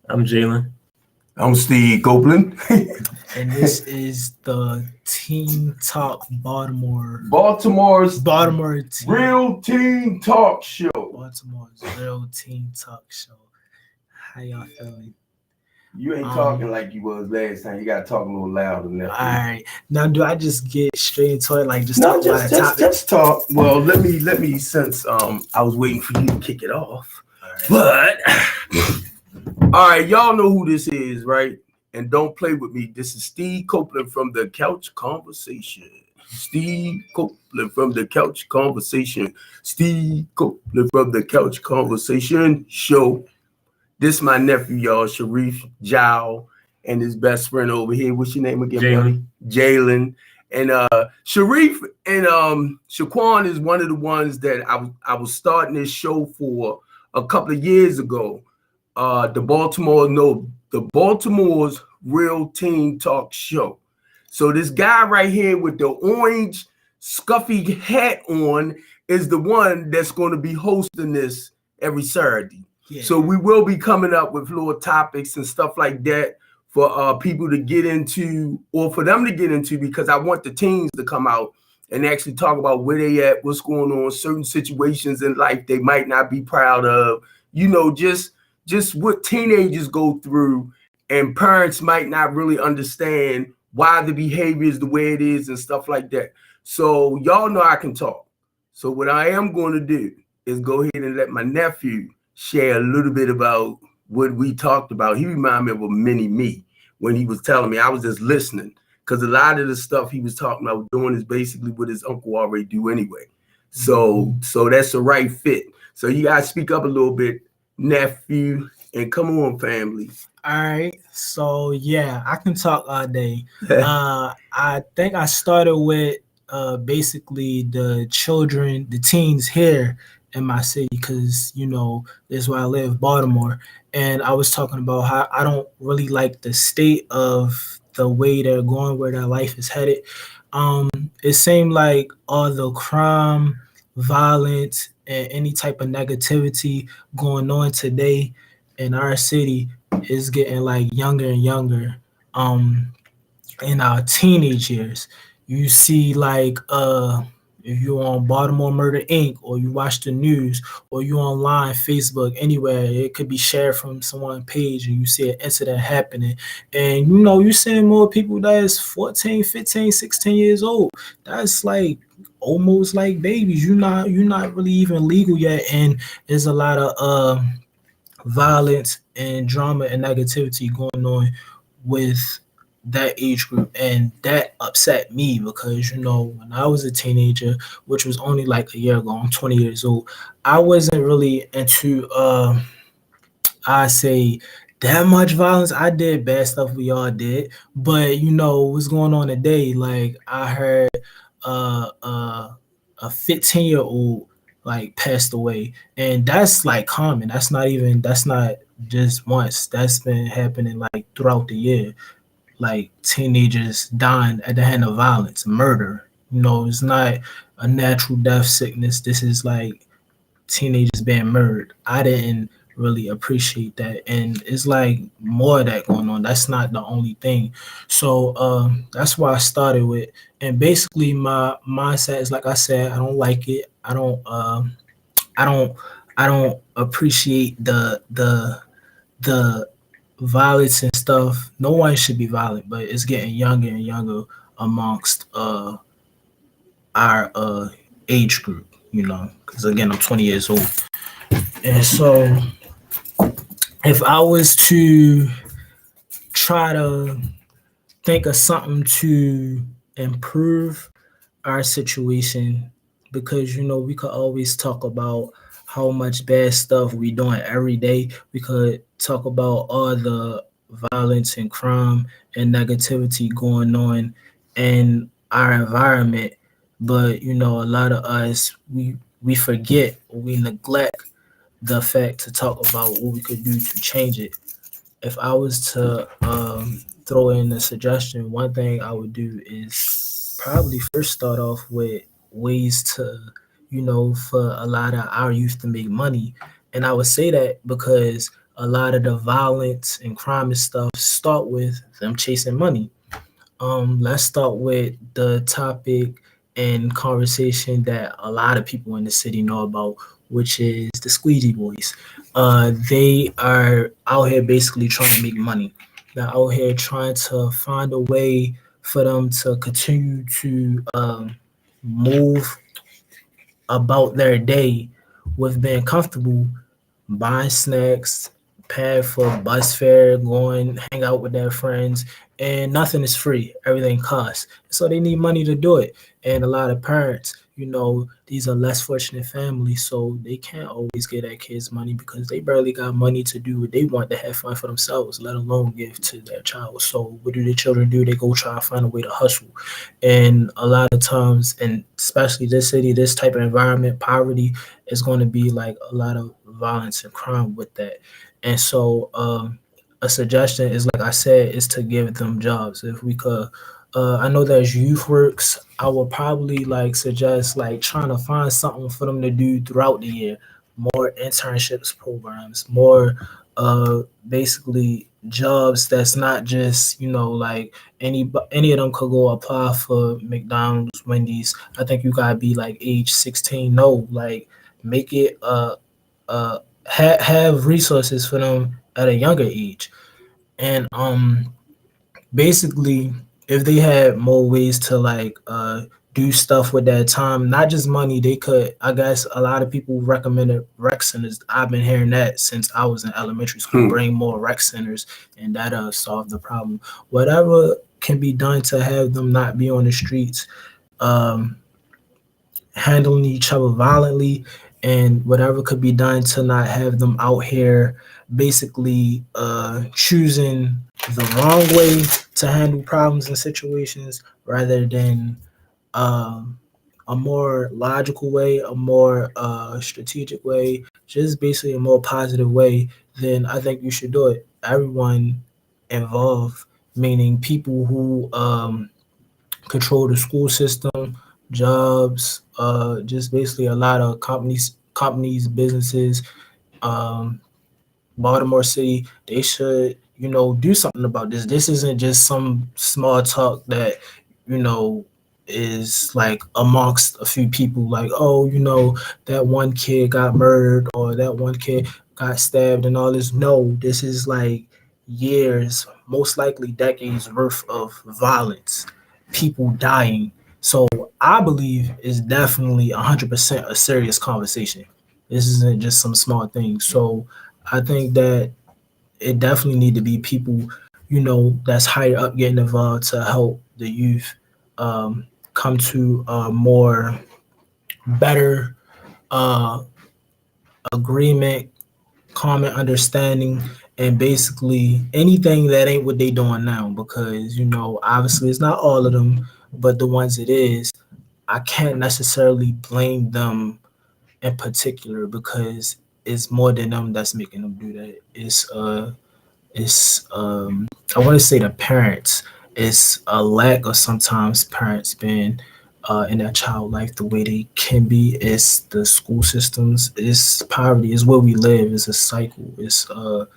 I'm Jalen. I'm Steve Copeland. And this is the Team Talk Baltimore's Baltimore team, Real Team Talk Show. Baltimore's Real Team Talk Show. How y'all feeling? You ain't talking like you was last time. You gotta talk a little louder than that. All right. Now, do I just get straight into it? Like, just No, talk about the topic? just talk. Well, let me since I was waiting for you to kick it off. But all right, y'all know who this is, right? And don't play with me. This is Steve Copeland from the Couch Conversation. Steve Copeland from the Couch Conversation. Steve Copeland from the Couch Conversation show. This my nephew, y'all, Sharif Jow, and his best friend over here. What's your name again, buddy? Jalen. And Sharif and Shaquan is one of the ones that I was starting this show for a couple of years ago. The Baltimore's Real Team Talk Show. So this guy right here with the orange scuffy hat on is the one that's going to be hosting this every Saturday. Yeah. So we will be coming up with little topics and stuff like that for people to get into, or for them to get into, because I want the teens to come out and actually talk about where they at, what's going on, certain situations in life they might not be proud of, just what teenagers go through, and parents might not really understand why the behavior is the way it is and stuff like that. So y'all know I can talk. So what I am going to do is go ahead and let my nephew share a little bit about what we talked about. He reminded me of a mini me when he was telling me. I was just listening, because a lot of the stuff he was talking about doing is basically what his uncle already do anyway. So that's the right fit. So you guys speak up a little bit, nephew, and come on, family. All right. So yeah, I can talk all day. I think I started with basically the children, the teens here in my city, because that's where I live, Baltimore. And I was talking about how I don't really like the state of the way they're going, where their life is headed. It seemed like all the crime, violence, and any type of negativity going on today in our city is getting like younger and younger. In our teenage years, you see like if you're on Baltimore Murder Inc., or you watch the news, or you online, Facebook, anywhere, it could be shared from someone's page, and you see an incident happening. And you're seeing more people that's 14, 15, 16 years old. That's like almost like babies. You're not really even legal yet, and there's a lot of violence and drama and negativity going on with that age group, and that upset me because when I was a teenager, which was only like a year ago, I'm 20 years old, I wasn't really into I say that much violence. I did bad stuff, we all did, but what's going on today, like I heard a 15-year-old like passed away, and that's like common. That's not just once. That's been happening like throughout the year, like teenagers dying at the hand of violence, murder. It's not a natural death, sickness. This is like teenagers being murdered. I didn't really appreciate that, and it's like more of that going on. That's not the only thing. So that's why I started with, and basically my mindset is, like I said, I don't like it. I don't appreciate the violence and stuff. No one should be violent, but it's getting younger and younger amongst our age group, because again, I'm 20 years old. And so if I was to try to think of something to improve our situation, because we could always talk about how much bad stuff we doing every day. We could talk about all the violence and crime and negativity going on in our environment, but a lot of us, we forget, or we neglect the fact to talk about what we could do to change it. If I was to throw in a suggestion, one thing I would do is probably first start off with ways to, for a lot of our youth to make money. And I would say that because a lot of the violence and crime and stuff start with them chasing money. Let's start with the topic and conversation that a lot of people in the city know about, which is the squeegee boys. They are out here basically trying to make money. They're out here trying to find a way for them to continue to move about their day with being comfortable, buying snacks, paying for bus fare, going hang out with their friends, and nothing is free. Everything costs. So they need money to do it. And a lot of parents, these are less fortunate families, so they can't always give their kids money because they barely got money to do what they want to have fun for themselves, let alone give to their child. So what do the children do? They go try to find a way to hustle. And a lot of times, and especially this city, this type of environment, poverty is going to be like a lot of violence and crime with that. And so, a suggestion is, like I said, is to give them jobs. If we could, I know there's youth works. I would probably like suggest like trying to find something for them to do throughout the year. More internships programs, more basically jobs that's not just like any of them could go apply for McDonald's, Wendy's. I think you gotta be like age 16. No, like make it have resources for them at a younger age. And basically, if they had more ways to like do stuff with that time, not just money, they could, I guess a lot of people recommended rec centers. I've been hearing that since I was in elementary school. Bring more rec centers, and that'll solve the problem. Whatever can be done to have them not be on the streets, um handling each other violently, and whatever could be done to not have them out here basically choosing the wrong way to handle problems and situations rather than um, a more logical way, a more strategic way, just basically a more positive way, then I think you should do it. Everyone involved, meaning people who control the school system, jobs, just basically a lot of companies, businesses, um, Baltimore City, they should, do something about this. This isn't just some small talk that, you know, is like amongst a few people, like, oh, that one kid got murdered or that one kid got stabbed and all this. No, this is like years, most likely decades worth of violence, people dying. So I believe it's definitely 100% a serious conversation. This isn't just some small thing. So I think that it definitely need to be people, that's higher up getting involved to help the youth come to a more better uh, agreement, common understanding, and basically anything that ain't what they doing now. Because obviously it's not all of them, but the ones it is, I can't necessarily blame them in particular because it's more than them that's making them do that. It's I want to say the parents. It's a lack of sometimes parents being in their child life the way they can be. It's the school systems. It's poverty. It's where we live. It's a cycle. It's all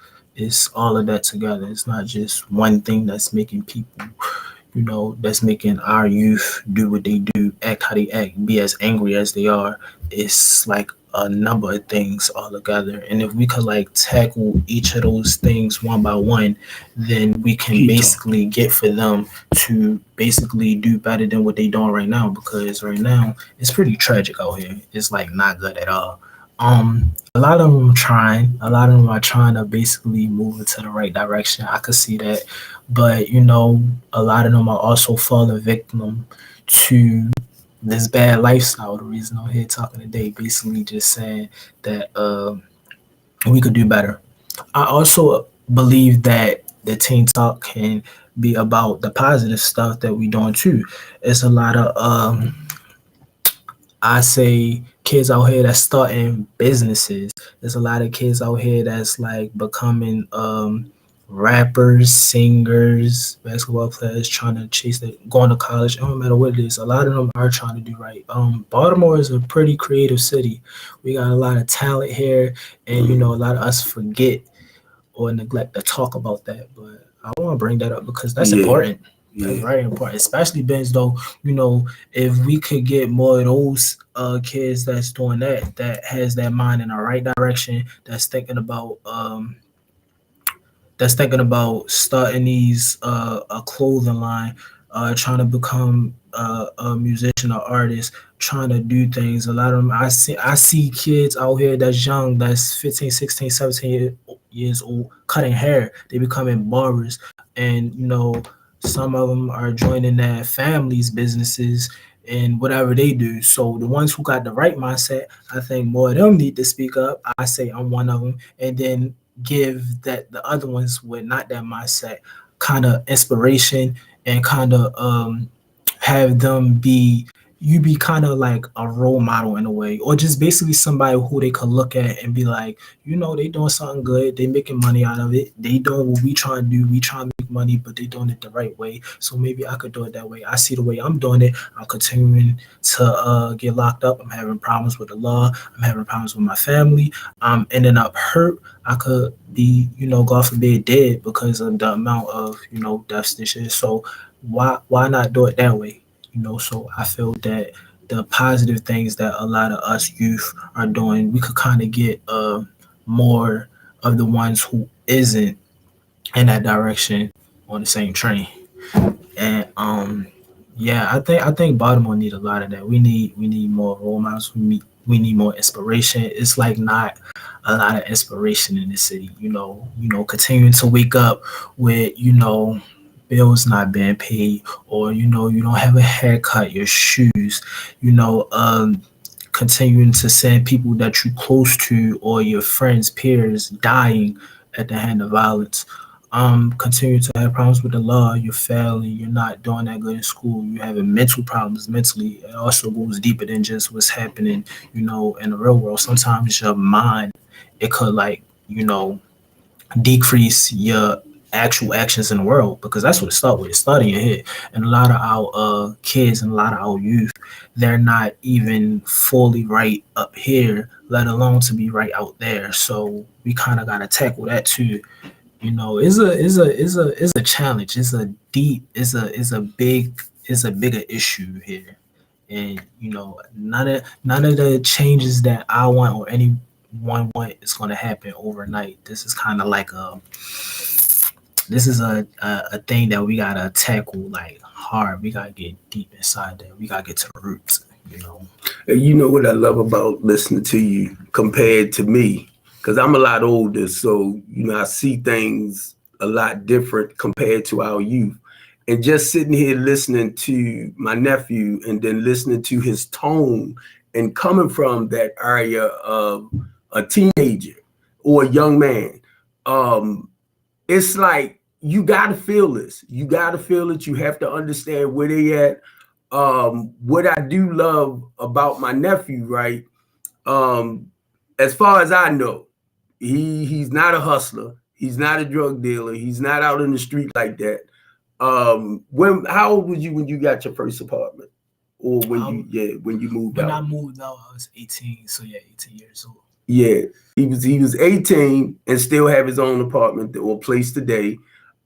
of that together. It's not just one thing that's making people, that's making our youth do what they do, act how they act, be as angry as they are. It's like a number of things all together. And if we could like tackle each of those things one by one, then we can basically get for them to basically do better than what they doing right now. Because right now it's pretty tragic out here. It's like not good at all. A lot of them trying. A lot of them are trying to basically move into the right direction. I could see that, but a lot of them are also falling victim to this bad lifestyle. The reason I'm here talking today, basically just saying that we could do better. I also believe that the teen talk can be about the positive stuff that we doing too. It's a lot of I say kids out here that's starting businesses. There's a lot of kids out here that's like becoming rappers, singers, basketball players, trying to chase that, going to college. It don't matter what it is. A lot of them are trying to do right. Baltimore is a pretty creative city. We got a lot of talent here, and a lot of us forget or neglect to talk about that. But I want to bring that up because that's Yeah, important. That's yeah, very important, especially Benz though. If we could get more of those kids that's doing that, that has that mind in the right direction, that's thinking about starting these a clothing line, trying to become a musician or artist, trying to do things. A lot of them, I see kids out here that's young, that's 15, 16, 17 years old, cutting hair. They becoming barbers, and some of them are joining their families' businesses and whatever they do. So the ones who got the right mindset, I think more of them need to speak up. I say I'm one of them, and then give that the other ones with not that mindset kind of inspiration and kind of have them be kind of like a role model in a way, or just basically somebody who they could look at and be like, they doing something good, they making money out of it, they doing what we trying to do, we trying to make money, but they doing it the right way. So maybe I could do it that way. I see the way I'm doing it, I'm continuing to get locked up, I'm having problems with the law, I'm having problems with my family, I'm ending up hurt, I could be, God forbid, dead because of the amount of, deaths and shit. So why not do it that way? So I feel that the positive things that a lot of us youth are doing, we could kind of get more of the ones who isn't in that direction on the same train. And yeah, I think Baltimore need a lot of that. We need more role models. We need more inspiration. It's like not a lot of inspiration in the city. Continuing to wake up with bills not being paid, or you don't have a haircut, your shoes, you know, um, continuing to send people that you close to or your friends, peers dying at the hand of violence. Continue to have problems with the law, you're failing, you're not doing that good in school, you're having mental problems mentally. It also goes deeper than just what's happening, in the real world. Sometimes your mind, it could like, decrease your actual actions in the world, because that's what it starts with. It starts in your head. And a lot of our kids and a lot of our youth, they're not even fully right up here, let alone to be right out there. So we kind of got to tackle that too. It's a challenge. It's a deep. It's a bigger issue here. And none of the changes that I want or anyone want is going to happen overnight. This is a thing that we gotta tackle like hard. We gotta get deep inside that. We gotta get to the roots. And you know what I love about listening to you compared to me, because I'm a lot older, so I see things a lot different compared to our youth. And just sitting here listening to my nephew and then listening to his tone and coming from that area of a teenager or a young man, it's like you got to feel this. You got to feel it. You have to understand where they at. What I do love about my nephew, right? As far as I know, he's not a hustler. He's not a drug dealer. He's not out in the street like that. How old was you when you got your first apartment, or when you moved When out? I moved out, I was 18. So yeah, 18 years old. Yeah, he was 18 and still have his own apartment or place today.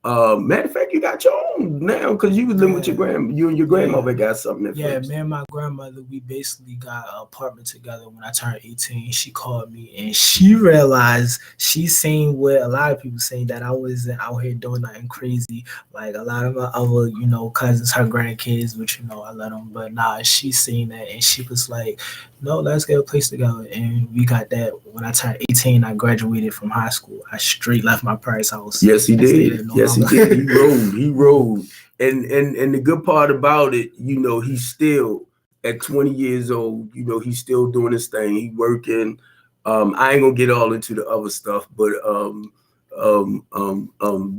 Matter of fact, you got your own now because you was living with your you and your grandmother got something at Yeah, first. me and my grandmother, we basically got an apartment together when I turned 18. She called me and she realized she seen what a lot of people saying, that I wasn't out here doing nothing crazy. Like a lot of my other, cousins, her grandkids, which, I let them. But nah, she seen that and she was like, no, let's get a place together. And we got that when I turned 18. I graduated from high school. I straight left my parents' house. Yes, he did. No Yes, he longer. did. He rode. He rode. And the good part about it, he's still at 20 years old. He's still doing his thing. He working. I ain't gonna get all into the other stuff, but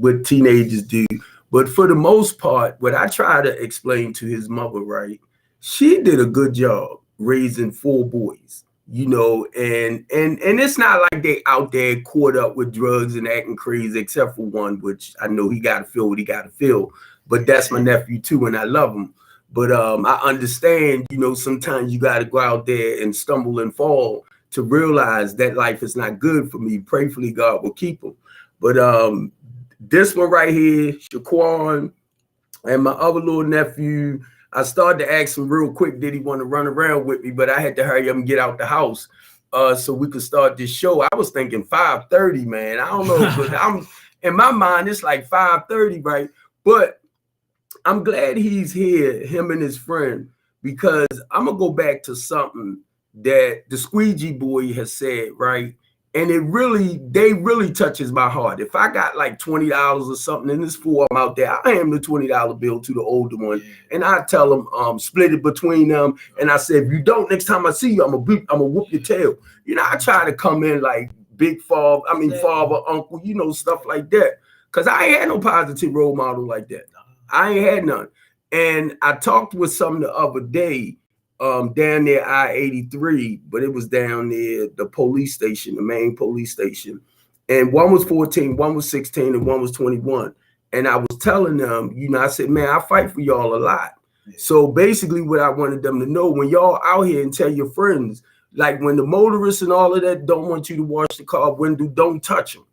what teenagers do. But for the most part, what I try to explain to his mother, right? She did a good job raising 4 boys. And it's not like they out there caught up with drugs and acting crazy, except for one, which I know he got to feel what he got to feel. But that's my nephew too, and I love him. But I understand, sometimes you got to go out there and stumble and fall to realize that life is not good for me. Prayfully, God will keep him. But this one right here, Shaquan, and my other little nephew, I started to ask him real quick, did he want to run around with me? But I had to hurry up and get out the house so we could start this show. I was thinking 5:30, man. I don't know, but I'm in my mind, it's like 5:30, right? But I'm glad he's here, him and his friend, because I'm gonna go back to something that the Squeegee boy has said, right? And they really touches my heart. If I got like $20 or something in this fool I'm out there, I hand the $20 bill to the older one, and I tell them split it between them. And I say, if you don't, next time I see you, I'm gonna whoop your tail. You know, I try to come in like big father, uncle, you know, stuff like that. Cause I ain't had no positive role model like that. I ain't had none. And I talked with some the other day down near I-83, but it was down near the police station, the main police station. And one was 14, one was 16, and one was 21. And I was telling them, you know, I said, man, I fight for y'all a lot. So basically what I wanted them to know, when y'all out here and tell your friends, like when the motorists and all of that don't want you to wash the car window, don't touch them.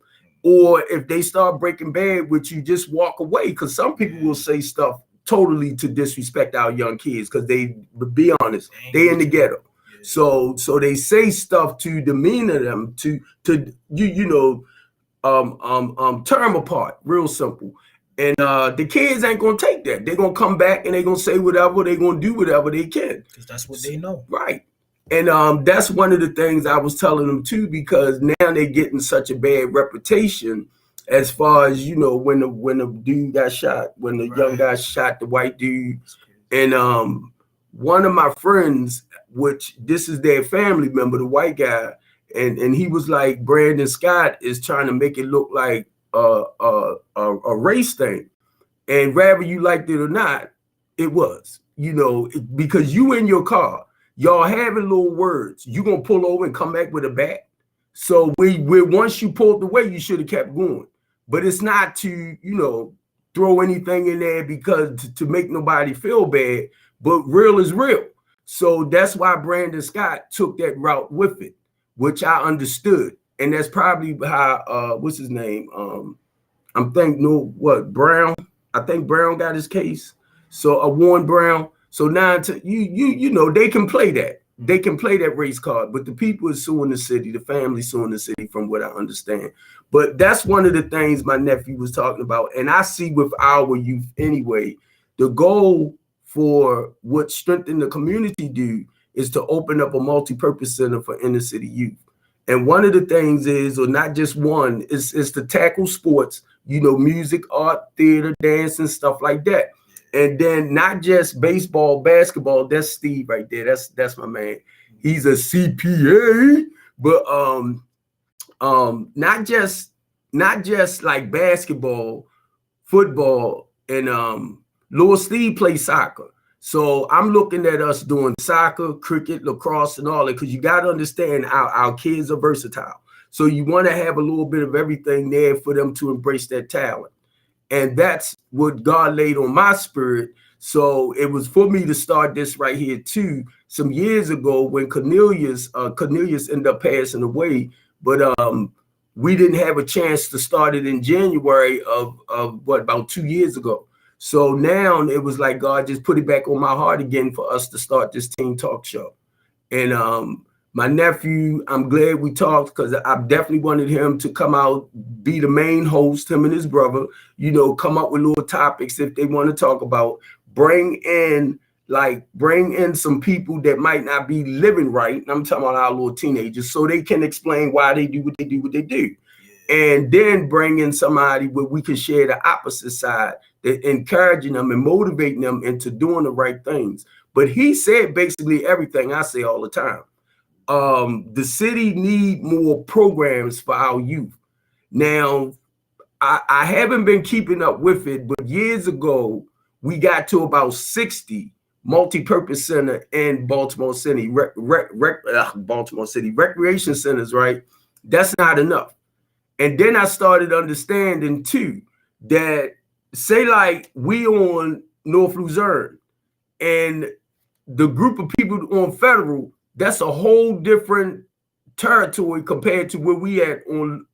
Or if they start breaking bad with you, just walk away. Because some people will say stuff totally to disrespect our young kids, because they, to be honest, they in the ghetto. So they say stuff to demeanor them, to tear them apart, real simple. And the kids ain't gonna take that. They're gonna come back and they're gonna say whatever, they're gonna do whatever they can. Because that's what they know. Right. And that's one of the things I was telling them too, because now they're getting such a bad reputation as far as, you know, when the dude got shot, when the young guy shot the white dude. And one of my friends, which this is their family member, the white guy, and he was like, Brandon Scott is trying to make it look like a race thing. And whether you liked it or not, it was, you know, because you in your car, y'all having little words, you gonna pull over and come back with a bat. So we once you pulled away, you should have kept going. But it's not to, you know, throw anything in there because to make nobody feel bad, but real is real. So that's why Brandon Scott took that route with it, which I understood. And that's probably how what's his name? Brown. I think Brown got his case. So Warren Brown. So now you know, they can play that. They can play that race card, but the people is suing the city, the family suing the city, from what I understand. But that's one of the things my nephew was talking about. And I see with our youth anyway, the goal for what Strengthen the Community do is to open up a multi-purpose center for inner city youth. And one of the things is, or not just one, is to tackle sports, you know, music, art, theater, dance, and stuff like that. And then not just baseball, basketball. That's Steve right there. That's my man. He's a CPA, but not just like basketball, football, and Lil Steve plays soccer. So I'm looking at us doing soccer, cricket, lacrosse, and all that, because you got to understand our kids are versatile. So you want to have a little bit of everything there for them to embrace that talent. And that's what God laid on my spirit. So it was for me to start this right here too, some years ago when Cornelius ended up passing away. But we didn't have a chance to start it in January of about 2 years ago. So now it was like God just put it back on my heart again for us to start this Teen Talk Show. And my nephew, I'm glad we talked, because I definitely wanted him to come out, be the main host, him and his brother, you know, come up with little topics if they want to talk about, bring in some people that might not be living right. I'm talking about our little teenagers, so they can explain why they do what they do. And then bring in somebody where we can share the opposite side, that encouraging them and motivating them into doing the right things. But he said basically everything I say all the time. The city need more programs for our youth. Now, I haven't been keeping up with it, but years ago, we got to about 60 multi-purpose center in Baltimore City, Baltimore City recreation centers, right? That's not enough. And then I started understanding too, that say like we on North Luzerne and the group of people on Federal, that's a whole different territory compared to where we at on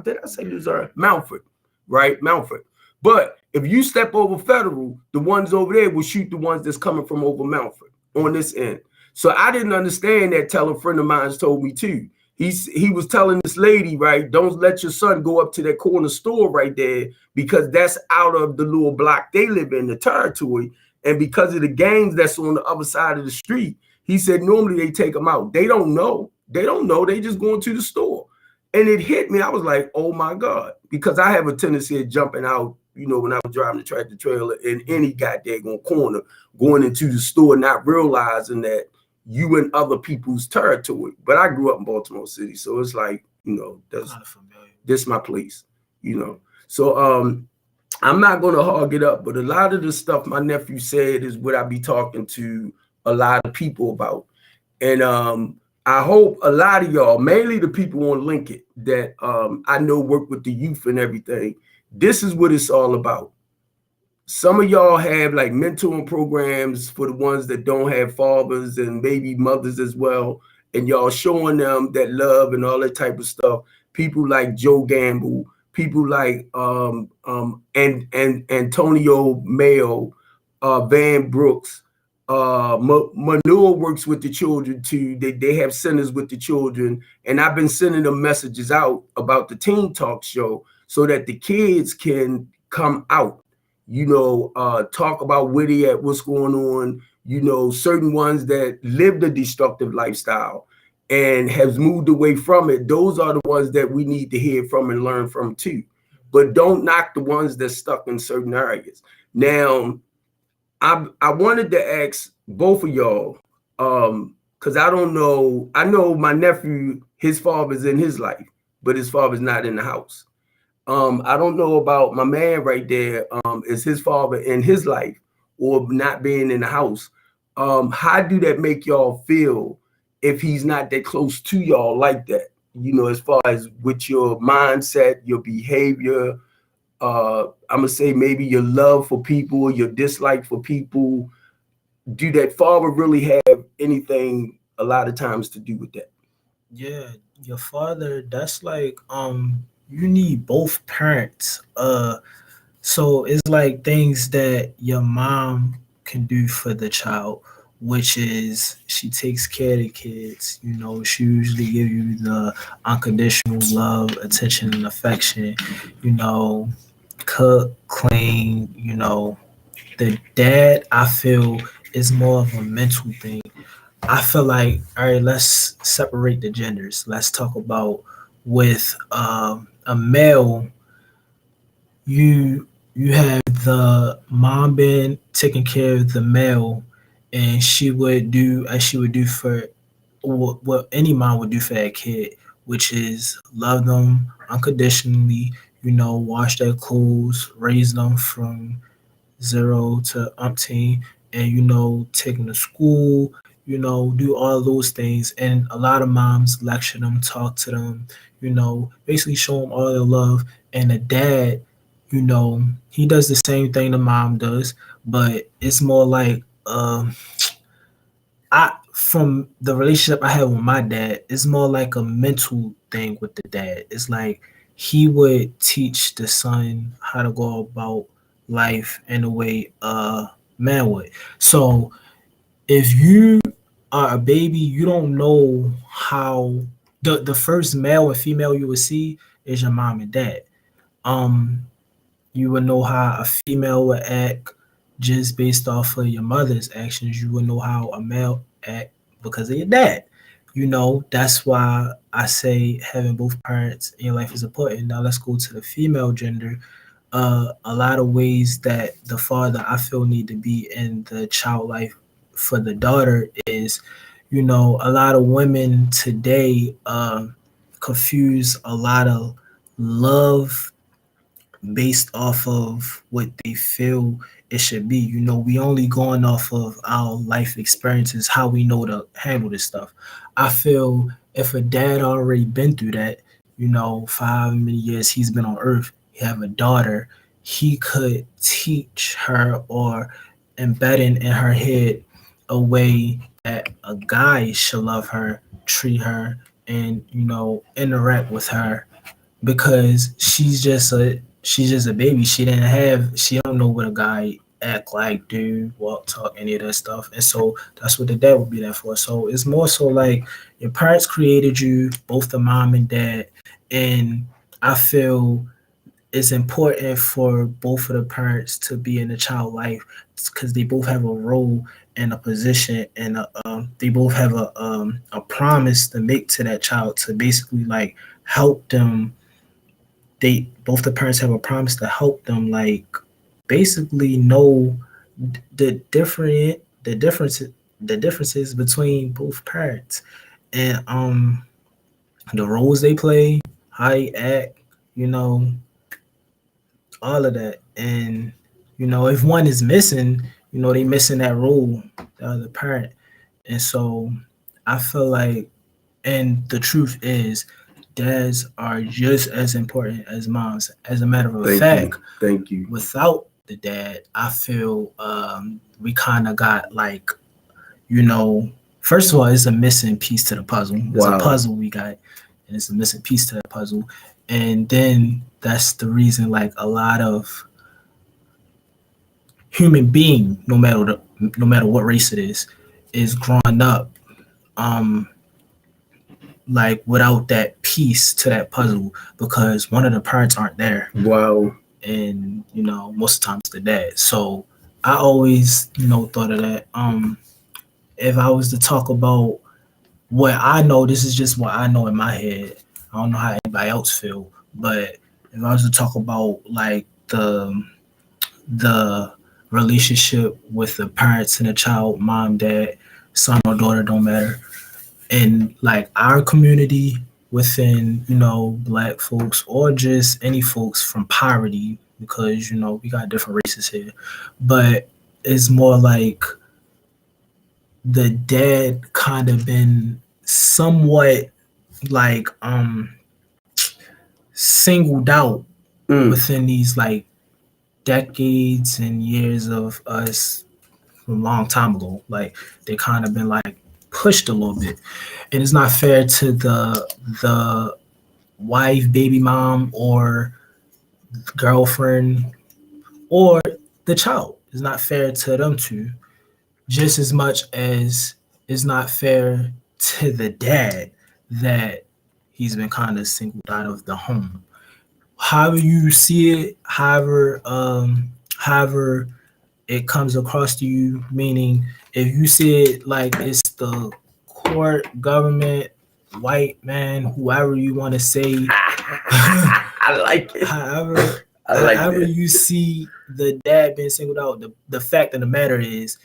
did I say Missouri? Mountford, right? Mountford. But if you step over federal, the ones over there will shoot the ones that's coming from over Mountford on this end. So I didn't understand that till a friend of mine told me too. He was telling this lady, right, don't let your son go up to that corner store right there because that's out of the little block they live in, the territory. And because of the gangs that's on the other side of the street, he said normally they take them out. They don't know. They don't know. They just going to the store. And it hit me. I was like, oh my God. Because I have a tendency of jumping out, when I was driving the tractor trailer in any goddamn corner, going into the store, not realizing that you in other people's territory. But I grew up in Baltimore City. So it's like, this my place, So I'm not going to hog it up, but a lot of the stuff my nephew said is what I be talking to a lot of people about. And I hope a lot of y'all, mainly the people on Linkit that I know work with the youth and everything, this is what it's all about. Some of y'all have like mentoring programs for the ones that don't have fathers and maybe mothers as well. And y'all showing them that love and all that type of stuff. People like Joe Gamble, people like Antonio Mayo, Van Brooks, Manure works with the children too. They have centers with the children, and I've been sending them messages out about the Teen Talk Show so that the kids can come out, talk about where they at, what's going on, certain ones that live the destructive lifestyle and has moved away from it. Those are the ones that we need to hear from and learn from too. But don't knock the ones that's stuck in certain areas. Now, I wanted to ask both of y'all, because I don't know. I know my nephew, his father's in his life, but his father's not in the house. I don't know about my man right there. Is his father in his life or not being in the house? How do that make y'all feel if he's not that close to y'all like that? As far as with your mindset, your behavior, I'm gonna say maybe your love for people, your dislike for people. Do that father really have anything a lot of times to do with that? Yeah, your father, that's like you need both parents. So it's like things that your mom can do for the child, which is she takes care of the kids. She usually give you the unconditional love, attention, and affection. Cook, clean. The dad, I feel, is more of a mental thing. I feel like, all right, let's separate the genders. Let's talk about with a male, you have the mom being taking care of the male, and she would do as she would do for what any mom would do for that kid, which is love them unconditionally, wash their clothes, raise them from 0 to umpteen, and take them to school, do all those things. And a lot of moms lecture them, talk to them, basically show them all their love. And the dad, he does the same thing the mom does, but it's more like I from the relationship I have with my dad, it's more like a mental thing with the dad. It's like he would teach the son how to go about life in a way a man would. So if you are a baby, you don't know how the first male and female you would see is your mom and dad. Um, you would know how a female would act just based off of your mother's actions. You would know how a male act because of your dad. That's why I say having both parents in your life is important. Now let's go to the female gender. A lot of ways that the father I feel need to be in the child life for the daughter is, a lot of women today confuse a lot of love based off of what they feel it should be. We only going off of our life experiences, how we know to handle this stuff. I feel if a dad already been through that, 5 many years he's been on earth, he have a daughter, he could teach her or embedding in her head a way that a guy should love her, treat her, and interact with her because she's just a baby. She don't know what a guy act like, do, walk, talk, any of that stuff. And so that's what the dad would be there for. So it's more so like your parents created you, both the mom and dad, and I feel it's important for both of the parents to be in the child life because they both have a role and a position, and they both have a promise to make to that child to basically like help them. They both the parents have a promise to help them like basically know the differences between both parents, and the roles they play, how they act, you know, all of that. And if one is missing, they missing that role, the other parent. And so I feel like, and the truth is, dads are just as important as moms. As a matter of fact, Thank you. without the dad, I feel we kind of got like, you know, first of all, it's a missing piece to the puzzle. It's a puzzle we got, and it's a missing piece to that puzzle. And then that's the reason, like, a lot of human being, no matter what race it is growing up, like without that piece to that puzzle because one of the parents aren't there. Wow. And most of the time it's the dad. So I always thought of that. If I was to talk about what I know, this is just what I know in my head. I don't know how anybody else feel, but if I was to talk about like the relationship with the parents and the child, mom, dad, son or daughter, don't matter, in like our community, within black folks or just any folks from poverty, because we got different races here, but it's more like the dad kind of been somewhat like singled out within these like decades and years of us from a long time ago. Like they kind of been like pushed a little bit, and it's not fair to the wife, baby mom, or girlfriend, or the child. It's not fair to them two, just as much as it's not fair to the dad that he's been kind of singled out of the home. However you see it, however it comes across to you, meaning if you see it like it's the court, government, white man, whoever you want to say, I like it. However you see the dad being singled out, the fact of the matter is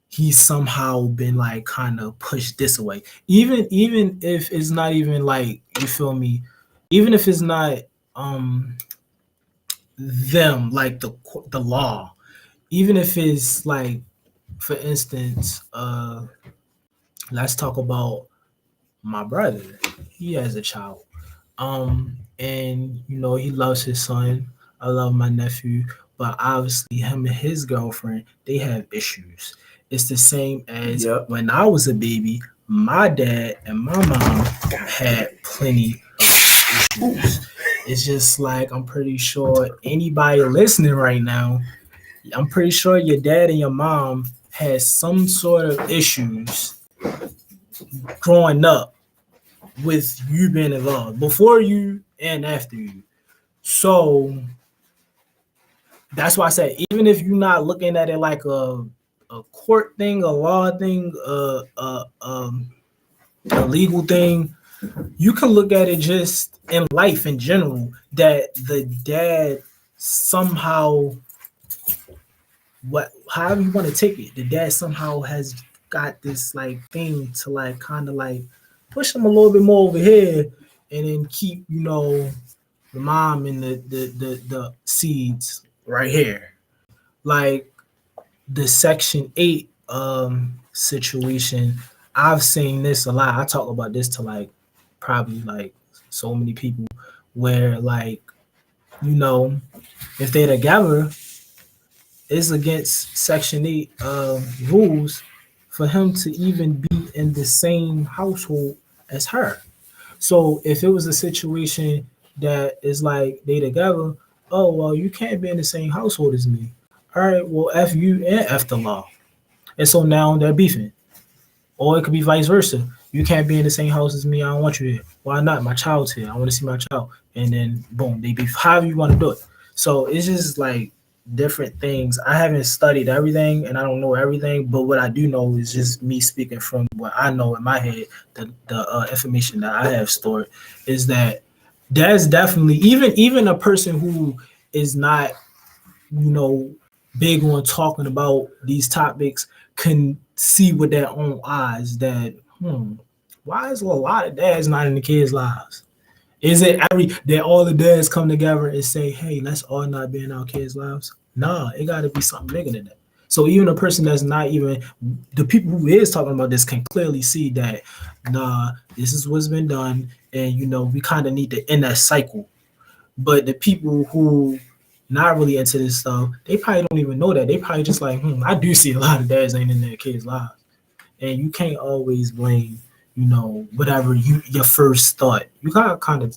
he's somehow been like kind of pushed this way. Even if it's not even like, you feel me, even if it's not them, like the law, even if it's like, for instance, let's talk about my brother. He has a child. And he loves his son. I love my nephew, but obviously him and his girlfriend, they have issues. It's the same as when I was a baby, my dad and my mom had plenty of issues. It's just like, I'm pretty sure anybody listening right now, I'm pretty sure your dad and your mom had some sort of issues growing up with you being involved, before you and after you. So that's why I said, even if you're not looking at it like a court thing, a law thing, a legal thing, you can look at it just in life in general, that the dad somehow, however you want to take it, the dad somehow has got this like thing to like kind of like push him a little bit more over here, and then keep the mom and the seeds right here. Like the Section 8 situation, I've seen this a lot. I talk about this to like probably like so many people, where like if they're together, it's against Section 8 rules for him to even be in the same household as her. So if it was a situation that is like they together, oh well, you can't be in the same household as me. All right, well, F you and F the law. And so now they're beefing. Or it could be vice versa. You can't be in the same house as me. I don't want you here. Why not? My child's here. I want to see my child. And then boom, they beef. However you want to do it. So it's just like different things. I haven't studied everything and I don't know everything, but what I do know is just me speaking from what I know in my head. The information that I have stored is that there's definitely even a person who is not, you know, big on talking about these topics can see with their own eyes that why is a lot of dads not in the kids' lives? Is it every that all the dads come together and say, hey, let's all not be in our kids' lives? Nah, it gotta be something bigger than that. So even a person that's not even the people who is talking about this can clearly see that nah, this is what's been done, and you know, we kind of need to end that cycle. But the people who not really into this stuff, they probably don't even know that. They probably just like, I do see a lot of dads ain't in their kids' lives. And you can't always blame, you know, whatever your first thought. You gotta kind of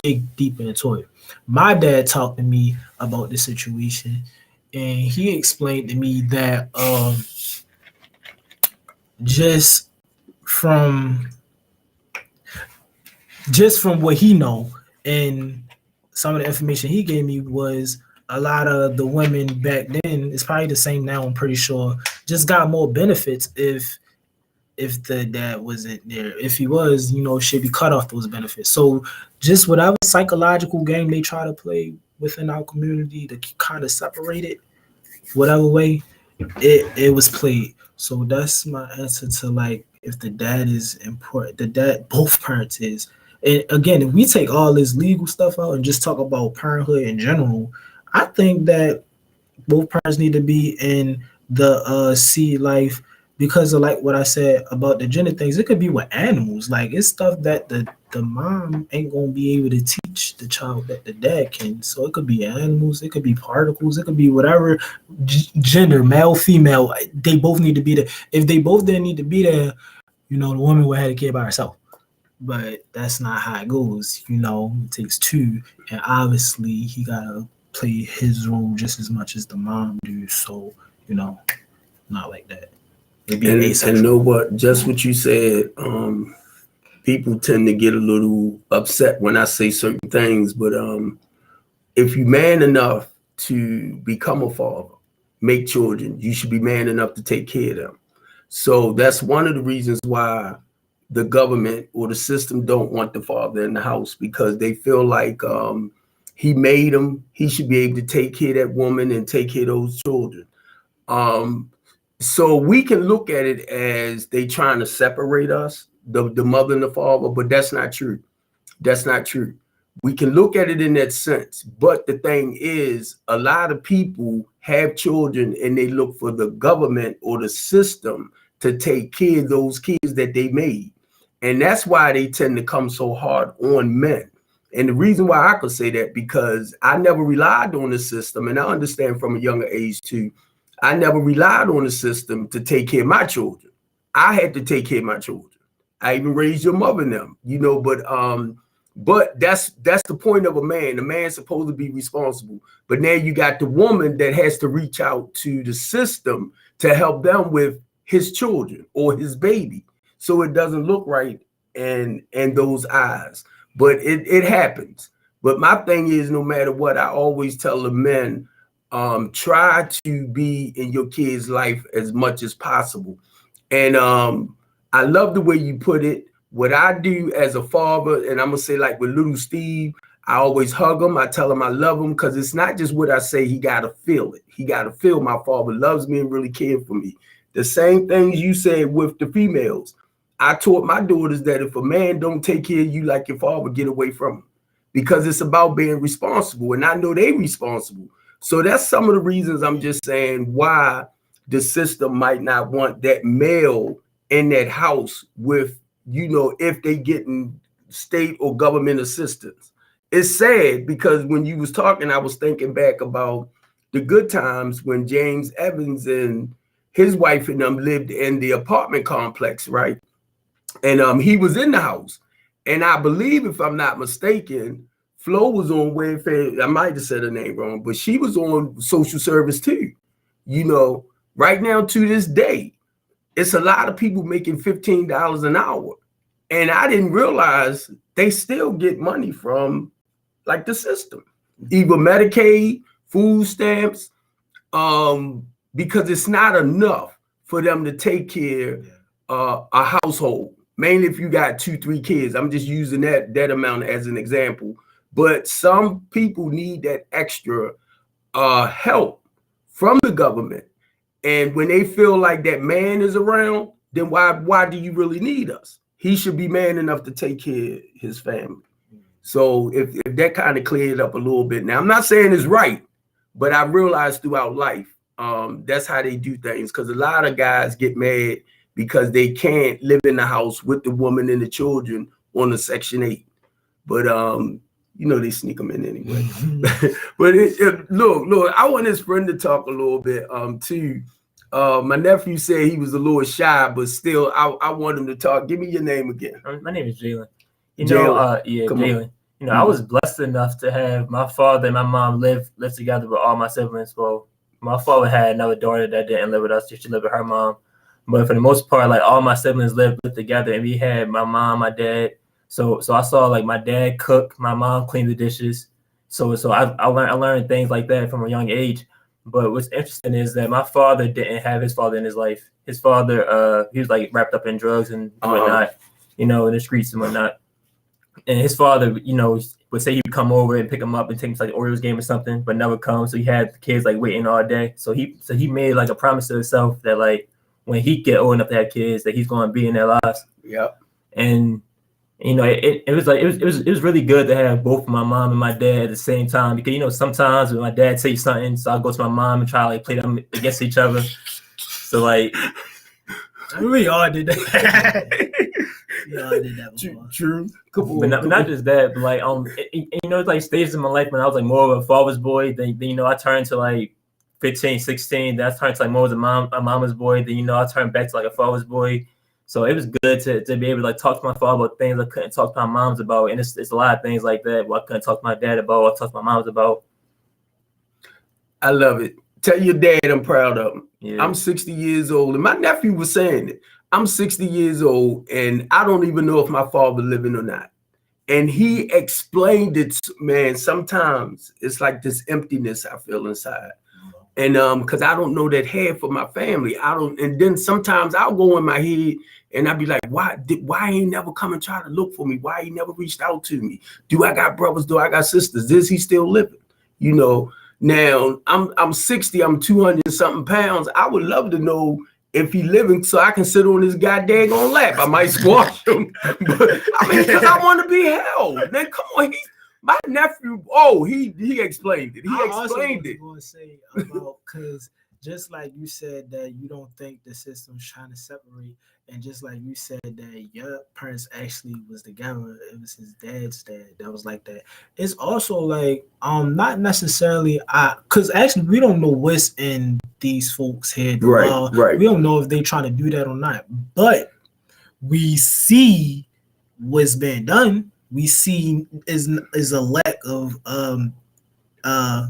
dig deep into it. My dad talked to me about the situation and he explained to me that just from just from what he know and some of the information he gave me was a lot of the women back then, it's probably the same now, I'm pretty sure, just got more benefits if the dad wasn't there. If he was, you know, should be cut off those benefits. So just whatever psychological game they try to play within our community to kind of separate it, whatever way, it was played. So that's my answer to like if the dad is important, the dad both parents is. And again, if we take all this legal stuff out and just talk about parenthood in general, I think that both parents need to be in the seed life because of like what I said about the gender things. It could be with animals. Like it's stuff that the mom ain't gonna be able to teach the child that the dad can. So it could be animals, it could be particles, it could be whatever gender, male, female. They both need to be there. If they both didn't need to be there, you know, the woman would have a kid by herself. But that's not how it goes. You know, it takes two, and obviously he gotta play his role just as much as the mom do. So, you know, not like that. It'd be and know what? Just what you said. People tend to get a little upset when I say certain things, but if you're man enough to become a father, make children, you should be man enough to take care of them. So that's one of the reasons why the government or the system don't want the father in the house, because they feel like he made him, he should be able to take care of that woman and take care of those children. So we can look at it as they trying to separate us, the mother and the father, but that's not true. That's not true. We can look at it in that sense, but the thing is, a lot of people have children and they look for the government or the system to take care of those kids that they made. And that's why they tend to come so hard on men. And the reason why I could say that, because I never relied on the system, and I understand from a younger age too, I never relied on the system to take care of my children. I had to take care of my children. I even raised your mother and them, you know, but that's the point of a man. The man's supposed to be responsible. But now you got the woman that has to reach out to the system to help them with his children or his baby. So it doesn't look right in those eyes. But it happens. But my thing is, no matter what, I always tell the men, try to be in your kid's life as much as possible. And I love the way you put it. What I do as a father, and I'm gonna say like with little Steve, I always hug him. I tell him I love him, because it's not just what I say. He gotta feel it. He gotta feel my father loves me and really cares for me. The same things you said with the females. I taught my daughters that if a man don't take care of you like your father, get away from him, because it's about being responsible, and I know they responsible. So that's some of the reasons I'm just saying why the system might not want that male in that house with, you know, if they getting state or government assistance. It's sad, because when you was talking, I was thinking back about the good times when James Evans and his wife and them lived in the apartment complex, right? And he was in the house. And I believe, if I'm not mistaken, Flo was on welfare. I might have said her name wrong, but she was on social service too. You know, right now to this day, it's a lot of people making $15 an hour. And I didn't realize they still get money from like the system, either Medicaid, food stamps, because it's not enough for them to take care a household. Mainly if you got 2-3 kids. I'm just using that amount as an example. But some people need that extra help from the government. And when they feel like that man is around, then why do you really need us? He should be man enough to take care of his family. So if that kind of cleared up a little bit. Now, I'm not saying it's right, but I realized throughout life, that's how they do things. Because a lot of guys get mad because they can't live in the house with the woman and the children on the Section 8. But, you know, they sneak them in anyway. But look, I want his friend to talk a little bit too. My nephew said he was a little shy, but still, I want him to talk. Give me your name again. My name is Jalen. Jalen. You know, I was blessed enough to have my father and my mom live together with all my siblings. Well, my father had another daughter that didn't live with us. She lived with her mom. But for the most part, like all my siblings lived together, and we had my mom, my dad. So I saw like my dad cook, my mom clean the dishes. So I learned things like that from a young age. But what's interesting is that my father didn't have his father in his life. His father, he was like wrapped up in drugs and whatnot, you know, in the streets and whatnot. And his father, you know, would say he would come over and pick him up and take him to like the Orioles game or something, but never come. So he had the kids like waiting all day. So he made like a promise to himself that like when he get old enough to have kids, that he's going to be in their lives. Yep. And you know, it was really good to have both my mom and my dad at the same time, because you know sometimes when my dad say something, so I go to my mom and try to like play them against each other. So like we all did that. We all did that before. True. But not just that, but like you know, it's like stages in my life when I was like more of a father's boy. Then you know, I turned to like 15, 16. Then I turned to like more of a mama's boy. Then you know, I turned back to like a father's boy. So it was good to be able to like talk to my father about things I couldn't talk to my moms about, and it's a lot of things like that what I couldn't talk to my dad about, or talk to my moms about. I love it. Tell your dad I'm proud of him. Yeah. I'm 60 years old, and my nephew was saying it. I'm 60 years old, and I don't even know if my father living or not. And he explained it, man. Sometimes it's like this emptiness I feel inside. And because I don't know that half of my family. And then sometimes I'll go in my head and I'll be like, why he never come and try to look for me? Why he never reached out to me? Do I got brothers? Do I got sisters? Is he still living? You know, now I'm 60, I'm 200 something pounds. I would love to know if he living so I can sit on his goddamn lap. I might squash him. But I mean, because I want to be held. Then come on, my nephew, he explained it. He explained it. Going to say about, because just like you said that you don't think the system's trying to separate, and just like you said that your parents actually was together, it was his dad's dad that was like that. It's also like not necessarily because actually we don't know what's in these folks' head. Right. We don't know if they trying to do that or not, but we see what's been done. We see is a lack of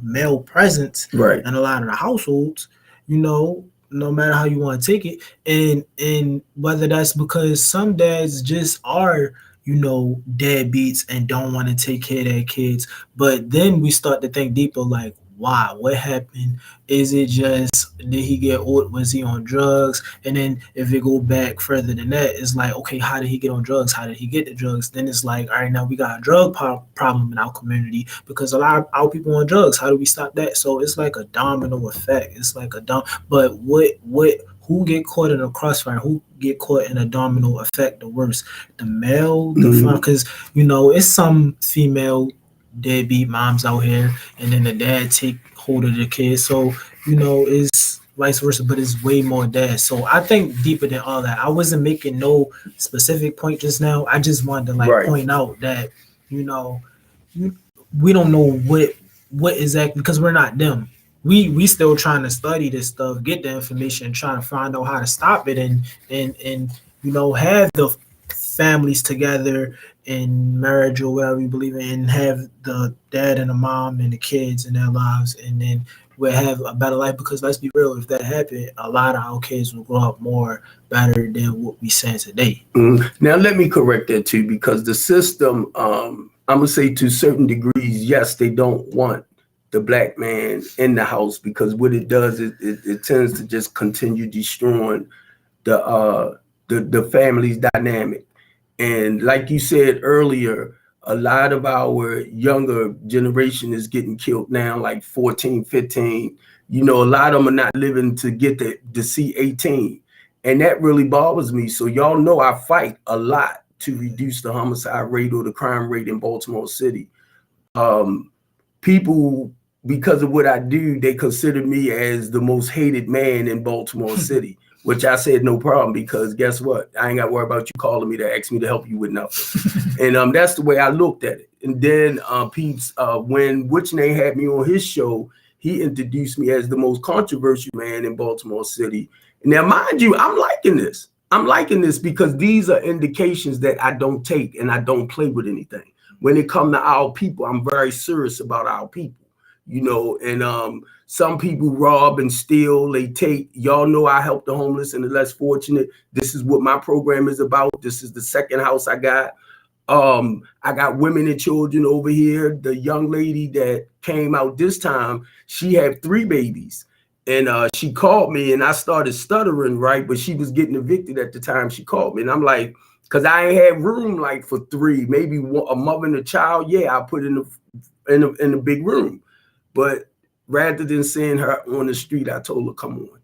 male presence in a lot of the households, you know, no matter how you want to take it. And whether that's because some dads just are, you know, deadbeats and don't want to take care of their kids. But then we start to think deeper, like, why? What happened? Is it just, did he get old? Was he on drugs? And then if it go back further than that, it's like, okay, how did he get on drugs? How did he get the drugs? Then it's like, all right, now we got a drug problem in our community because a lot of our people on drugs. How do we stop that? So it's like a domino effect. It's like but who get caught in a crossfire? Who get caught in a domino effect the worst? The male, the female, because, you know, it's some female deadbeat moms out here, and then the dad take hold of the kids. So, you know, it's vice versa, but it's way more dads. So I think deeper than all that. I wasn't making no specific point just now. I just wanted to point out that, you know, we don't know what exactly, because we're not them. We still trying to study this stuff, get the information, trying to find out how to stop it, and you know, have the families together in marriage or whatever you believe in, and have the dad and the mom and the kids in their lives, and then we'll have a better life. Because let's be real, if that happened, a lot of our kids will grow up more better than what we saying today. Now let me correct that too, because the system, I'm gonna say to certain degrees, yes, they don't want the black man in the house, because what it does is it tends to just continue destroying the family's dynamic. And like you said earlier, a lot of our younger generation is getting killed now, like 14, 15. You know, a lot of them are not living to get to see 18. And that really bothers me. So y'all know I fight a lot to reduce the homicide rate or the crime rate in Baltimore City. People, because of what I do, they consider me as the most hated man in Baltimore City. Which I said no problem, because guess what? I ain't got to worry about you calling me to ask me to help you with nothing. And that's the way I looked at it. And then Peeps, when Witchney had me on his show, he introduced me as the most controversial man in Baltimore City. Now, mind you, I'm liking this. I'm liking this because these are indications that I don't take and I don't play with anything. When it comes to our people, I'm very serious about our people. You know, and some people rob and steal, they take. Y'all know I help the homeless and the less fortunate. This is what my program is about. This is the second house I got. I got women and children over here. The young lady that came out this time, she had 3 babies. And she called me and I started stuttering, right? But she was getting evicted at the time she called me. And I'm like, because I ain't had room like for 3, maybe a mother and a child. Yeah, I put in the big room. But rather than seeing her on the street, I told her, come on,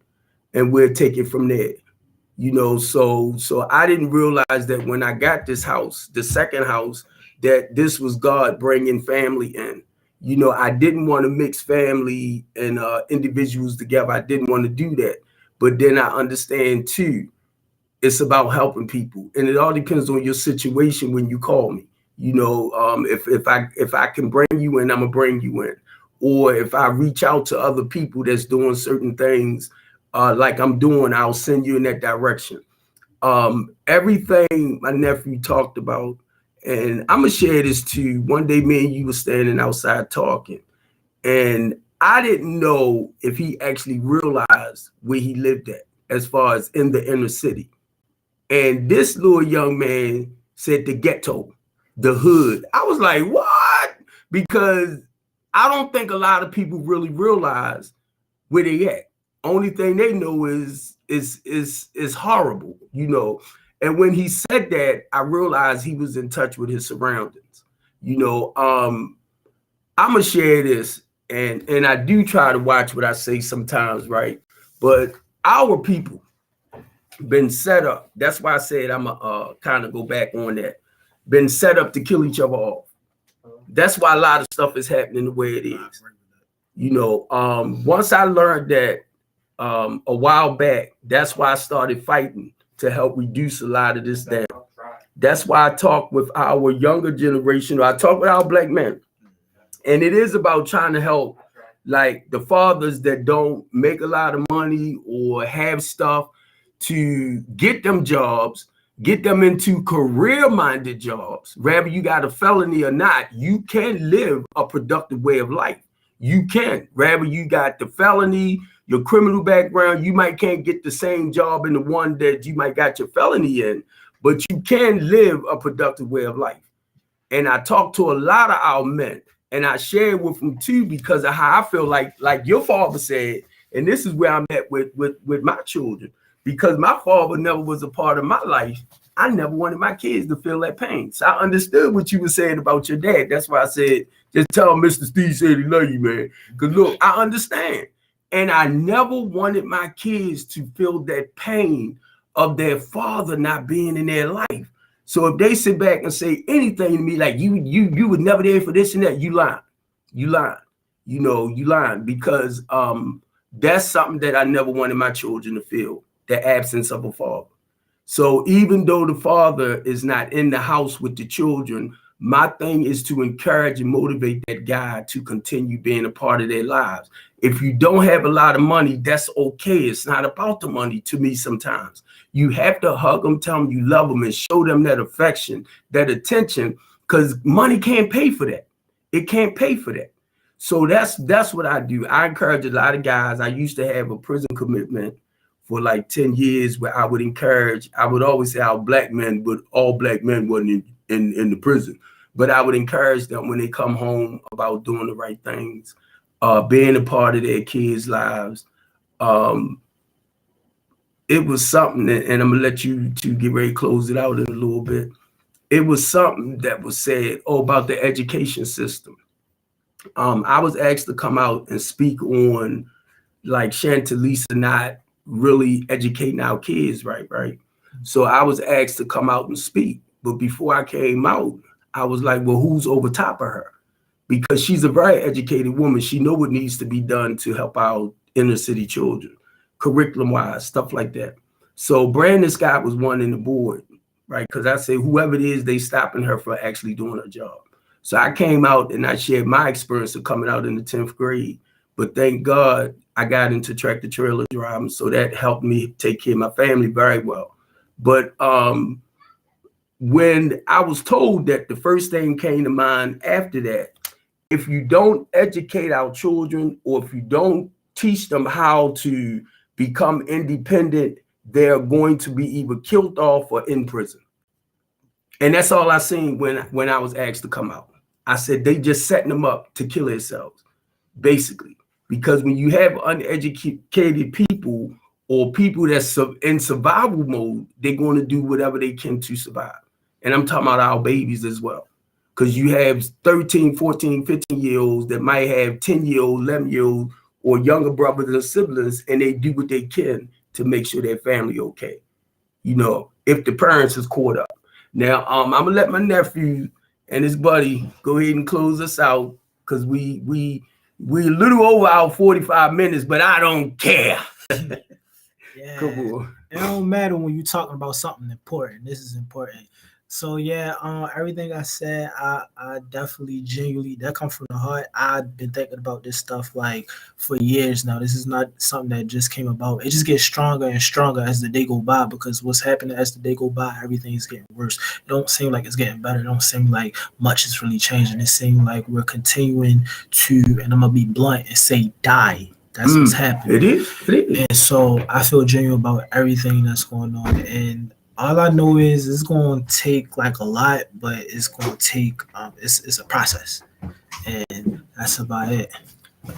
and we'll take it from there. You know, so I didn't realize that when I got this house, the second house, that this was God bringing family in. You know, I didn't want to mix family and individuals together. I didn't want to do that. But then I understand too, it's about helping people. And it all depends on your situation when you call me. You know, if I can bring you in, I'm going to bring you in. Or if I reach out to other people that's doing certain things like I'm doing, I'll send you in that direction. Everything my nephew talked about, and I'm going to share this too. One day, me and you were standing outside talking, and I didn't know if he actually realized where he lived at, as far as in the inner city. And this little young man said the ghetto, the hood. I was like, what? Because I don't think a lot of people really realize where they at. Only thing they know is horrible, you know. And when he said that, I realized he was in touch with his surroundings. You know, I'm gonna share this, and I do try to watch what I say sometimes, right? But our people been set up. That's why I said I'm gonna kind of go back on that. Been set up to kill each other off. That's why a lot of stuff is happening the way it is. You know, once I learned that a while back, that's why I started fighting to help reduce a lot of this down. That's why I talk with our younger generation, or I talk with our black men. And it is about trying to help like the fathers that don't make a lot of money or have stuff, to get them jobs, get them into career-minded jobs. Whether you got a felony or not, you can live a productive way of life. You can. Whether you got the felony, your criminal background, you might can't get the same job in the one that you might got your felony in, but you can live a productive way of life. And I talk to a lot of our men, and I share with them too, because of how I feel like your father said, and this is where I'm at with my children, because my father never was a part of my life. I never wanted my kids to feel that pain. So I understood what you were saying about your dad. That's why I said, just tell Mr. Steve said he love you, man. Because look, I understand. And I never wanted my kids to feel that pain of their father not being in their life. So if they sit back and say anything to me like you were never there for this and that, you lying. You lying. You know, you lying, because that's something that I never wanted my children to feel, the absence of a father. So even though the father is not in the house with the children, My thing is to encourage and motivate that guy to continue being a part of their lives. If you don't have a lot of money, that's okay. It's not about the money to me sometimes. You have to hug them, tell them you love them, and show them that affection, that attention, because money can't pay for that. It can't pay for that. So that's what I do. I encourage a lot of guys. I used to have a prison commitment for like 10 years where I would always say how black men, but all black men wasn't in the prison. But I would encourage them when they come home about doing the right things, being a part of their kids' lives. It was something that, and I'm gonna let you to get ready to close it out in a little bit. It was something that was said about the education system. I was asked to come out and speak on like Chantalisa not really educating our kids right. So I was asked to come out and speak. But before I came out, I was like, well, who's over top of her? Because she's a very educated woman. She knows what needs to be done to help out inner city children, curriculum-wise, stuff like that. So Brandon Scott was one in the board, right? Because I say whoever it is, they stopping her for actually doing her job. So I came out and I shared my experience of coming out in the 10th grade. But thank God I got into tractor trailer driving. So that helped me take care of my family very well. But when I was told that, the first thing came to mind after that, if you don't educate our children, or if you don't teach them how to become independent, they're going to be either killed off or in prison. And that's all I seen when I was asked to come out. I said, they just setting them up to kill themselves, basically. Because when you have uneducated people or people that's in survival mode, they're going to do whatever they can to survive. And I'm talking about our babies as well. Because you have 13, 14, 15-year-olds that might have 10-year-old, 11-year-old, or younger brothers and siblings, and they do what they can to make sure their family okay. You know, if the parents is caught up. Now, I'm gonna let my nephew and his buddy go ahead and close us out, because we a little over our 45 minutes, but I don't care. Yeah, come on. It don't matter when you're talking about something important. This is important. So yeah, everything I said, I definitely genuinely, that comes from the heart. I've been thinking about this stuff like for years now. This is not something that just came about. It just gets stronger and stronger as the day go by, because what's happening as the day go by, everything's getting worse. It don't seem like it's getting better. It don't seem like much is really changing. It seems like we're continuing to, and I'm gonna be blunt and say, die. That's what's happening. It is. And so I feel genuine about everything that's going on. And all I know is it's going to take like a lot, but it's going to take, it's a process. And that's about it.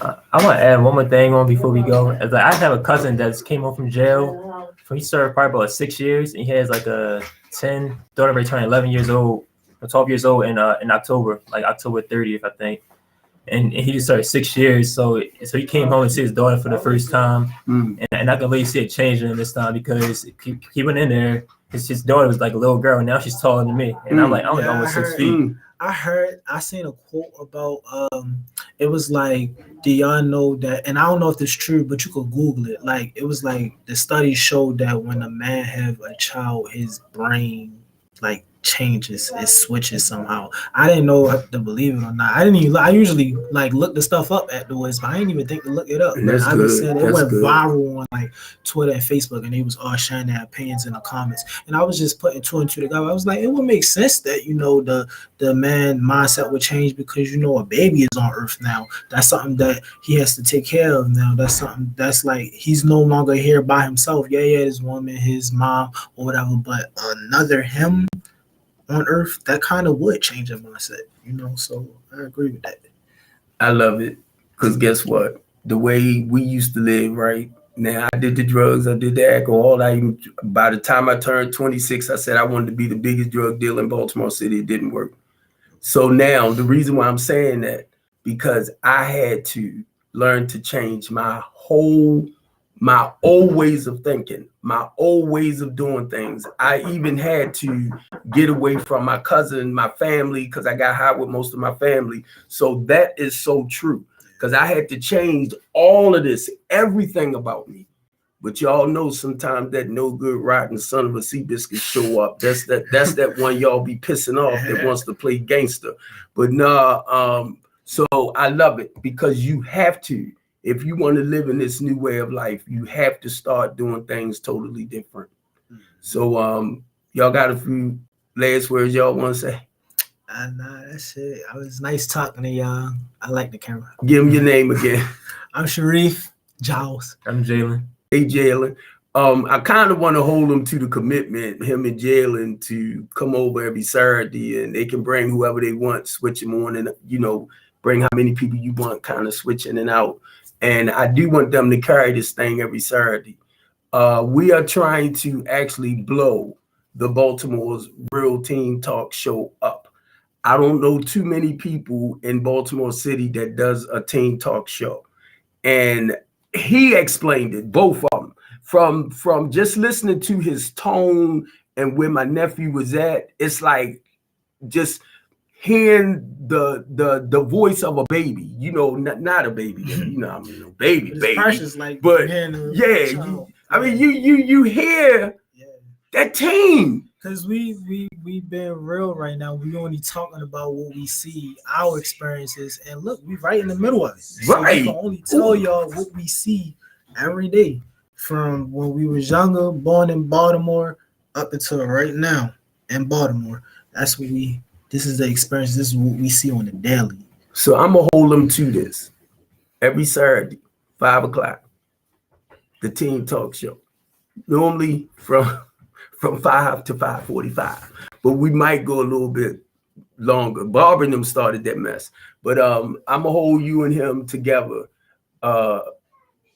I want to add one more thing on before we go. As like, I have a cousin that came home from jail. He served probably about 6 years, and he has like a 10 daughter returning 11 years old, or 12 years old in October, like October 30th, I think. And he just started 6 years, so he came home and see his daughter for the first time, and I can really see it changing him this time, because he went in there. His daughter was like a little girl, and now she's taller than me, and I'm like, I'm almost 6 feet. I seen a quote about it was like, do y'all know that, and I don't know if it's true, but you could Google it. Like, it was like the study showed that when a man have a child, his brain like changes, it switches somehow. I didn't know to believe it or not. I usually like look the stuff up afterwards, but I didn't even think to look it up. That's I good. said it went viral on like Twitter and Facebook, and they was all sharing their opinions in the comments. And I was just putting two and two together. I was like, it would make sense that, you know, the man mindset would change, because, you know, a baby is on earth now. That's something that he has to take care of now. That's something that's like, he's no longer here by himself. Yeah, his woman, his mom, or whatever, but another him on earth, that kind of would change your mindset, you know. So I agree with that. I love it, because guess what? The way we used to live, right? Now, I did the drugs, I did the alcohol. By the time I turned 26, I said I wanted to be the biggest drug dealer in Baltimore City. It didn't work. So now, the reason why I'm saying that, because I had to learn to change my old ways of thinking, my old ways of doing things. I even had to get away from my cousin, my family, because I got high with most of my family. So that is so true, because I had to change all of this, everything about me. But y'all know sometimes that no good rotten son of a Seabiscuit show up. That's that one y'all be pissing off that wants to play gangster. But nah, so I love it because you have to. If you want to live in this new way of life, you have to start doing things totally different. So y'all got a few last words y'all want to say? Nah, that's it. I was nice talking to y'all. I like the camera. Give them your name again. I'm Sharif Giles. I'm Jalen. Hey, Jalen. I kind of want to hold them to the commitment, him and Jalen, to come over every Saturday, and they can bring whoever they want, switch them on, and bring how many people you want, kind of switch in and out. And I do want them to carry this thing every Saturday. We are trying to actually blow the Baltimore's Real Team Talk show up. I don't know too many people in Baltimore City that does a team talk show. And he explained it, both of them. From just listening to his tone and where my nephew was at, it's like just hearing the voice of a baby, not a baby, baby, Precious, like, but yeah, you hear that team. Because we been real right now. We only talking about what we see, our experiences, and look, we right in the middle of it. So right. We can only tell y'all what we see every day from when we was younger, born in Baltimore, up until right now in Baltimore. That's what this is the experience. This is what we see on the daily. So I'm gonna hold them to this every Saturday, 5:00, the Team Talk Show. Normally from 5 to 5:45, but we might go a little bit longer. Bob and them started that mess, but I'm gonna hold you and him together.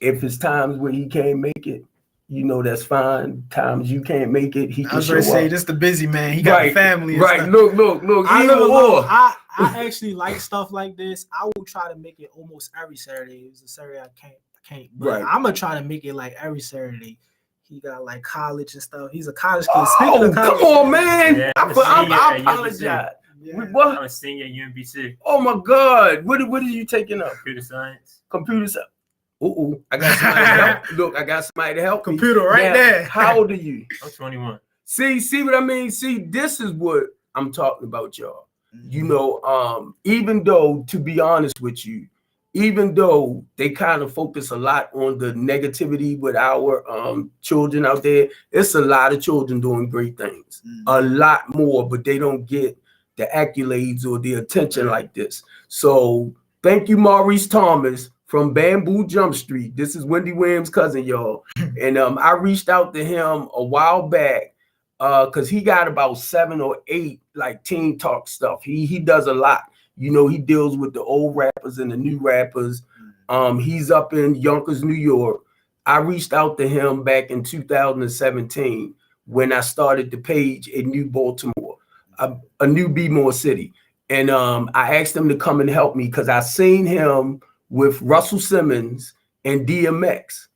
If it's times where he can't make it, that's fine. Times you can't make it, he can show up. I was going to say, this the busy man. He got a family. And right. Stuff. Look. I actually like stuff like this. I will try to make it almost every Saturday. It's a Saturday I can't. But right. I'm gonna try to make it like every Saturday. He got like college and stuff. He's a college kid. Speaking of college, come on, man. Yeah, I apologize. Yeah. What? I'm a senior at UMBC. Oh my God. What are you taking up? Computer science. Computer science. I got somebody to help. Look, I got somebody to help. Computer right there. How old are you? I'm 21. See what I mean? See, this is what I'm talking about, y'all. Even though, to be honest with you, even though they kind of focus a lot on the negativity with our children out there, it's a lot of children doing great things. A lot more, but they don't get the accolades or the attention like this. So thank you, Maurice Thomas from Bamboo Jump Street. This is Wendy Williams' cousin, y'all. And I reached out to him a while back because he got about 7 or 8 like team talk stuff. He does a lot. He deals with the old rappers and the new rappers. He's up in Yonkers, New York. I reached out to him back in 2017 when I started the page in New Baltimore, a new BMore city. And I asked him to come and help me because I seen him with Russell Simmons and DMX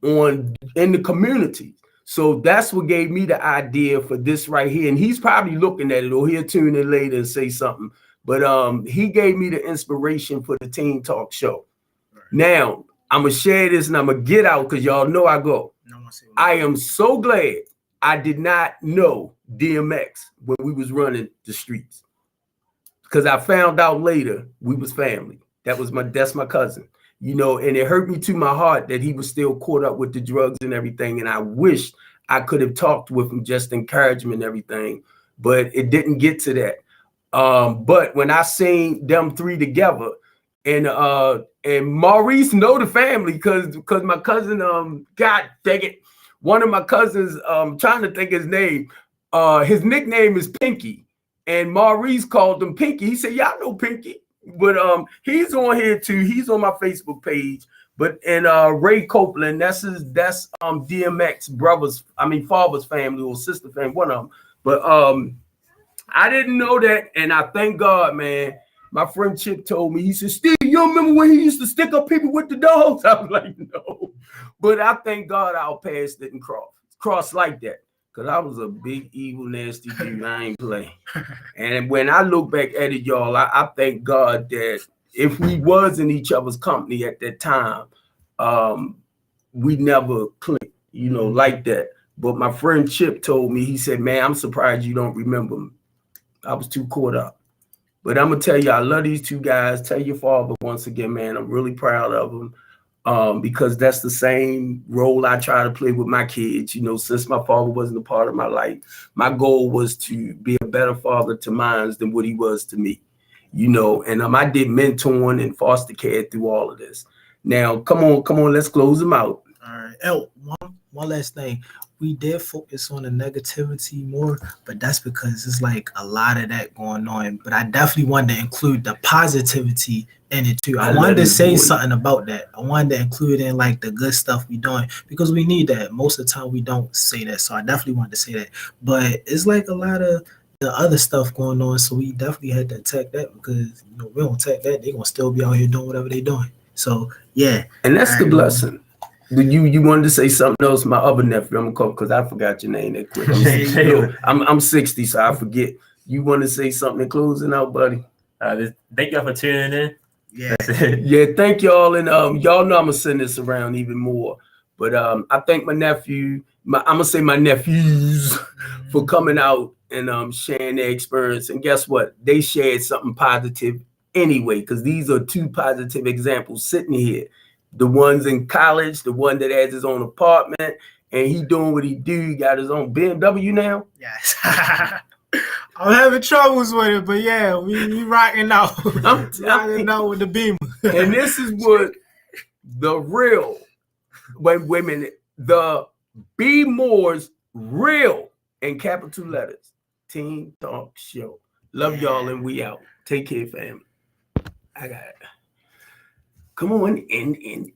in the community. So that's what gave me the idea for this right here. And he's probably looking at it, or he'll tune in later and say something. But he gave me the inspiration for the Team Talk show. Right. Now, I'm going to share this and I'm going to get out because y'all know I go. I am so glad I did not know DMX when we was running the streets. Because I found out later we was family. That's my cousin. And it hurt me to my heart that he was still caught up with the drugs and everything. And I wished I could have talked with him, just encouragement and everything. But it didn't get to that. But when I seen them three together, and Maurice know the family because my cousin, God dang it, one of my cousins, trying to think his name, his nickname is Pinky, and Maurice called him Pinky. He said, "Y'all know Pinky," but he's on here too. He's on my Facebook page. But Ray Copeland, that's DMX father's family or sister family, one of them. But I didn't know that, and I thank God, man. My friend Chip told me, he said, "Steve, you remember when he used to stick up people with the dogs?" I was like, "No." But I thank God our paths didn't cross like that, because I was a big, evil, nasty dude. I ain't playing. And when I look back at it, y'all, I thank God that if we was in each other's company at that time, we never clicked. like that. But my friend Chip told me, he said, man, I'm surprised you don't remember me. I was too caught up. But I'm going to tell you, I love these two guys. Tell your father once again, man, I'm really proud of them. Because that's the same role I try to play with my kids. Since my father wasn't a part of my life, my goal was to be a better father to mine than what he was to me. And I did mentoring and foster care through all of this. Now, come on, let's close them out. All right. Oh, one last thing. We did focus on the negativity more, but that's because it's like a lot of that going on. But I definitely wanted to include the positivity in it too. I wanted to say something about that. I wanted to include in like the good stuff we doing because we need that. Most of the time we don't say that. So I definitely wanted to say that. But it's like a lot of the other stuff going on. So we definitely had to attack that because we don't attack that, they're gonna still be out here doing whatever they're doing. So yeah. And that's the blessing. You wanted to say something else? My other nephew, I'm gonna call because I forgot your name that quick. I'm 60, so I forget. You want to say something in closing out, buddy? Thank y'all for tuning in. Yeah, yeah. Thank y'all, and y'all know I'm gonna send this around even more. But I thank my nephew. I'm gonna say my nephews for coming out and sharing their experience. And guess what? They shared something positive anyway, because these are two positive examples sitting here. The one's in college, the one that has his own apartment, and he doing what he do. He got his own BMW now. Yes. I'm having troubles with it, but yeah, we rocking out. I'm rocking out with the BMore. And this is what the real, wait a minute, the BMore's real in capital letters Teen Talk Show. Love y'all, and we out. Take care, family. I got it. Come on in.